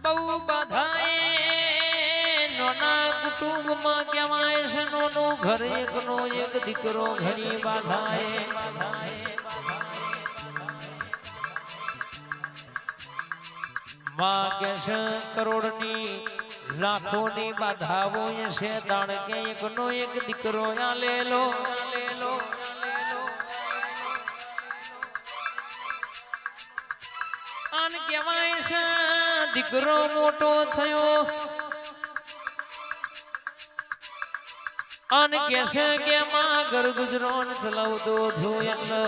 બહુ બધાએ નોના કુટુંબમાં કહેવાય છે નોનું ઘર એકનો એક દીકરો ઘણી બાધાએ માં કે છે કરોડની લાખોની બાધાઓ છે તાણ કે એકનો એક દીકરો આ લેલો આન કહેવાય છે દીકરો મોટો થયો અને કે છે કે માં ઘર ગુજરાન ચલાવતો છું એટલે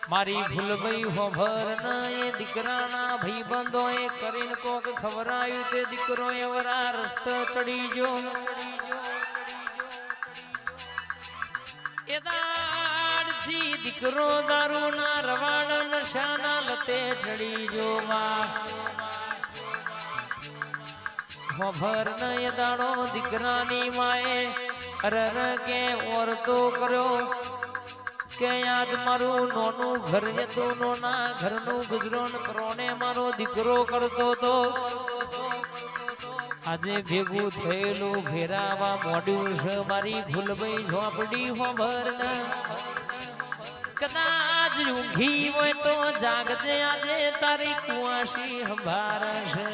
મારી ભૂલ ગઈ હોભર ના એ દીકરાના ભાઈ બંધો એ કરીને કોક ખવરાયું તે દીકરો એવરા રસ્તો ચડી ગયો એ દાડથી દીકરો દારૂ ના રવાડ નશાના લતે ચડી ગયો માં હોભર ન એ દાડો દીકરાની માએ અરર કે ઓરતો કર્યો કે આજ મારું નોનું ઘર હતું નોના ઘરનું ગુજરોન કરોને મારો દીકરો કરતો તો આજે ભેગું થયેલું ફેરાવા મોડ્યું છે મારી ભૂલભાઈ ઝોપડી હોભર ન કદાચ ઊંઘી હોય તો જાગજે આજે તારી કુવાસી હંભાર છે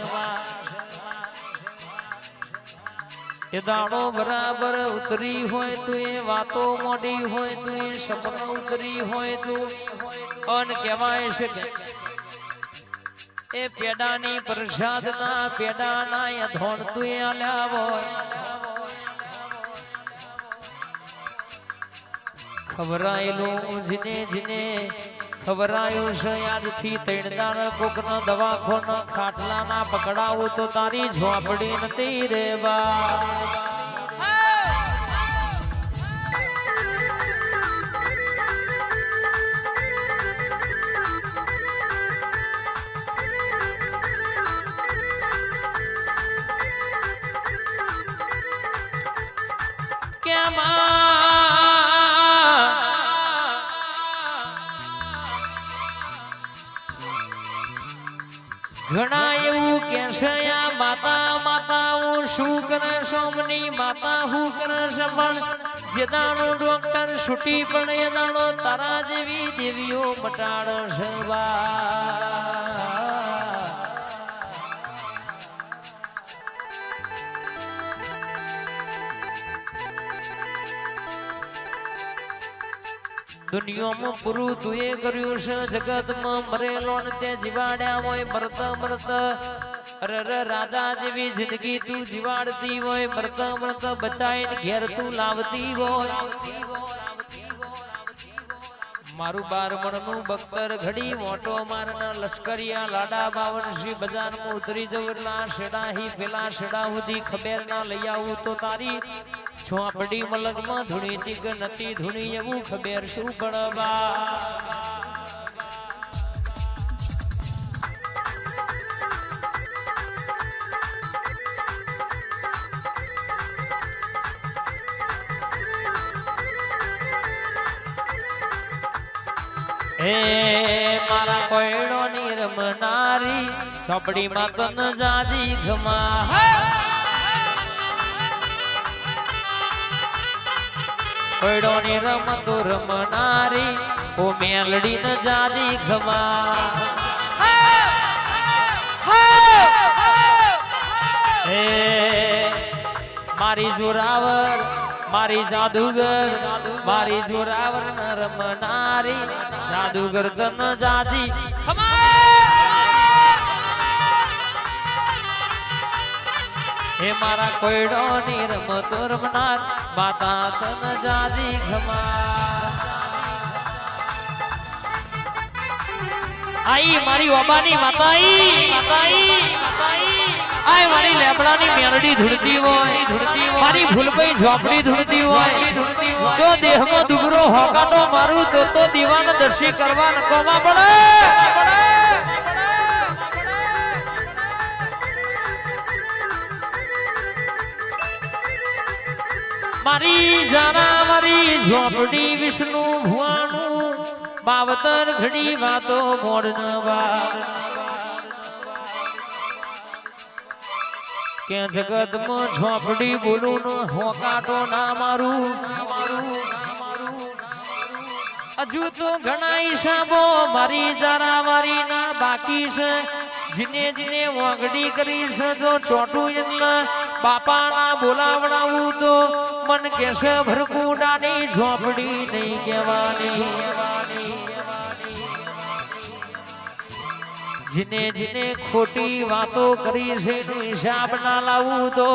એ દાડો બરાબર ઉતરી હોય તો એ વાતો મોડી હોય તો એ સપના ઉતરી હોય તો અન કહેવાય છે એ પેડાની પ્રસાદ ના પેડાના એ ધોણ તું એ આલ્યા હોય ખબરાયેલું જીને જીને ખબરાયું છે આજથી તૈણદાર કોકનો દવાખોનો ખાટલાના પકડાવું તો તારી ઝોપડી નથી રે બા ઘણા એવું કે છે આ માતા માતા હું શું કરે સોમની માતા હું કરે છે પણ જે દાડો ડોક્ટર છૂટી પણ એ દાડો તારા જેવી દેવીઓ મટાડો છે દુનિયામાં પૂરું તું એ કર્યું છે જગતમાં મરેલો ને તે જીવાડ્યા હોય મરતા મરતા અરે રાજા જેવી જિંદગી તું જીવાડતી હોય મરતા મરતા બચાઈને ઘેર તું લાવતી હોય મારું બારમણનું બખ્તર ઘડી મોટો મારના લશ્કરિયા લાડા બાવનશી બજારમાં ઉતરી જવરના શેડાહી પેલા શેડા સુધી ખબેર ના લઈ આવું તો તારી છોપડી મલકમાં ધૂણી તીગ નથી ધૂણી એવું ખબર શું પડવા હે મારા કોયડો ની રમનારી ચોપડી માં તન જાજી ઘમા કોયડો ની રમતો રમનારી ઓ મેલડી ન જાજી ઘમા હે મારી જોરાવર મારી જાદુગર મારી જોરાવર ન રમનારી જાદુગર તન જાજી હે મારા કોયડો ની રમતો રમનાર માતા તન જાજી ઘમા આઈ મારી ઓબાની માતાઈ આય મારી લેબડાની મેરડી ધૂળતી હોય મારી ભૂલભાઈ ઝોપડી ધૂળતી હોય તો દેહમાં દુગરો હોકાટો મારું તો દીવાન દર્શી કરવા નકોમાં પડે મારી જાના મારી ઝોપડી વિષ્ણુ ભુવાનું બાવતર ઘડી વાતો મોડ ન વા કે જગતમાં ઝોપડી બોલું ન હોકાટો ના મારું હજુ તો ઘણા હિસાબો મારી જારા મારી ના બાકી છે જીને જીને વાગડી કરી છે તો ચોટું એમના બાપા ના બોલાવડાવું તો મન કેશે ભરકુડાની ઝોપડી નહીં કહેવાની જીને જીને ખોટી વાતો કરી છે હિસાબ ના લાવું તો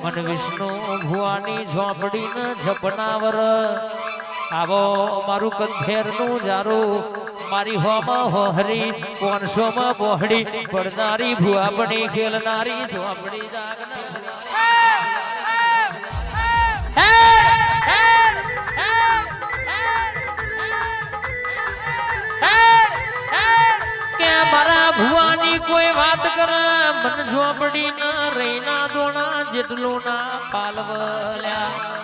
મન વિષ્ણુ ભુવાની ઝોપડી ન જપનાવર આવો મારું કંથેર નું જારું મારી હોમ હોહરી 500 માં બોહડી પડનારી ભુવા બની ખેલનારી ઝોપડી કે મારા ભુવાની કોઈ વાત કરે મન ઝોપડી ના રહીના દોણા જેટલું ના પાલવલ્યા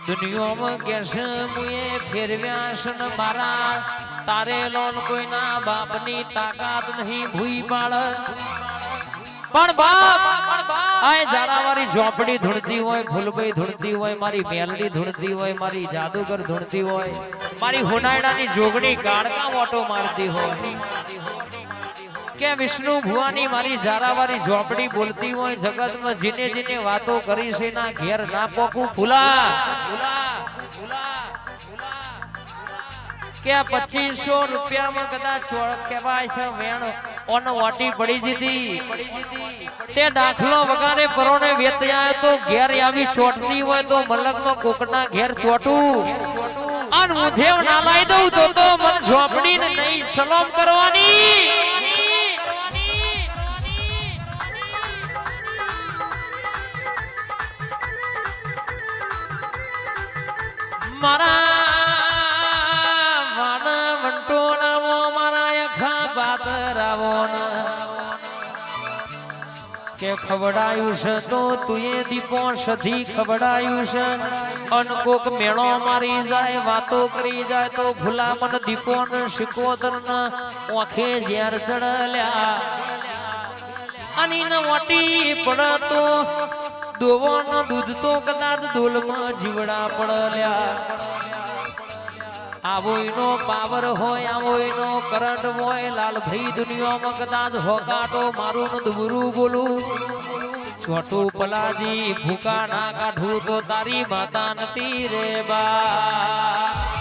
દુનિયામાં કેસે મુએ ફેરવ્યા છે મારા તારે લોન કોઈના બાપની તાકાત નહીં ભૂઈ પાડ પણ બાપ આય જારાવારી ઝોપડી ધૂણતી હોય ફૂલભાઈ ધૂણતી હોય મારી મેલડી ધૂણતી હોય મારી જાદુગર ધૂણતી હોય મારી હોનાયડાની જોગણી ગાડકા મોટો મારતી હોય કે વિષ્ણુ ભુવાની મારી જારાવારી ઝોપડી બોલતી હોય જગતમાં જીને જીને વાતો કરી છે ના ઘેર ના પોકું ફૂલા કે 2500 રૂપિયામાં કદાચ કહેવાય છે વેણ ઓન વાટી પડી જીતી તે દાખલો વગારે પરોને વેત્યા તો ઘેર આવી ચોટતી હોય તો મલકનો કોકના ઘેર ચોટું અન મુધેવ ના લાઈ દઉં તો મન ઝોપડી ને નહીં સલામ કરવાની મારા કે ખવડાયું છે તો તુએ દીપો સધી ખવડાયું છે અન કોક મેળો મારી જાય વાતો કરી જાય તો ભૂલા મન દીપો ને શિકોતર ને ઓખે ઝેર ચડલ્યા અની ન મોટી પડ તો દોવો ન દૂધ તો કદાચ દોલમાં જીવડા પડલ્યા આવો એનો પાવર હોય આવો એનો કરંટ હોય લાલભાઈ દુનિયામાં કદાચ હોકાટો મારું ન દુરું બોલું છોટું પલાજી ભૂકા ના કાઢું તો તારી માતા નથી રે બા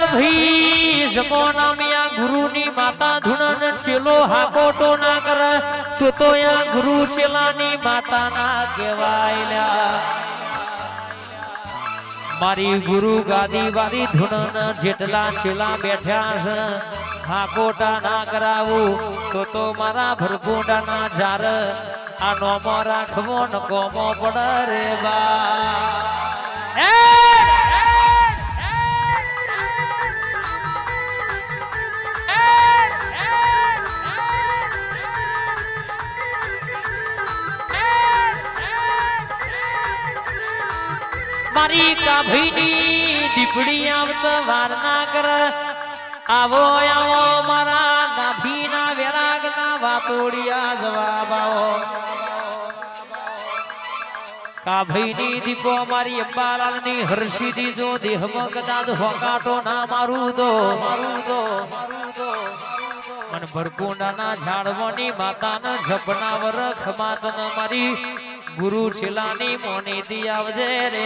ભાઈ જમોના મિયા ગુરુની માતા ધૂણન ચેલો હાકોટો ના કરે તો યા ગુરુ ચેલાની માતા ના કહેવાય મારી ગુરુ ગાદી વાળી ધૂણન જેટલા ચેલા બેઠ્યા છે હાકોટા ના કરાવું તો મારા ભરગોડા ના ઝાર આ નોમો રાખવો ન કોમો પડ રે બા મારી કાભીની દીપડી આવતા વાર ના કર આવો આવો મારા નાભીના વેરાગના વાતોડિયા જવાબ આવો કાભીની દીપો મારી અંબાલાલની હર્ષિદી જો દેહમાં કદાચ હોકાટો ના મારું તો મન ભરકુંડાના ઝાડવાની માતાના ઝપના વરખ માતન મારી ગુરુ છેલાની મોની દી આવજે રે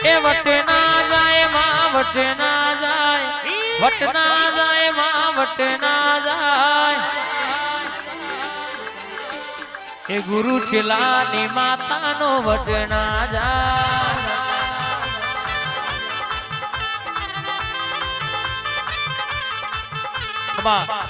એ વટે ના જાય માં વટે ના જાય વટ ના જાય માં વટે ના જાય એ ગુરુ છેલાની માતાનો વટ ના જાય Come on.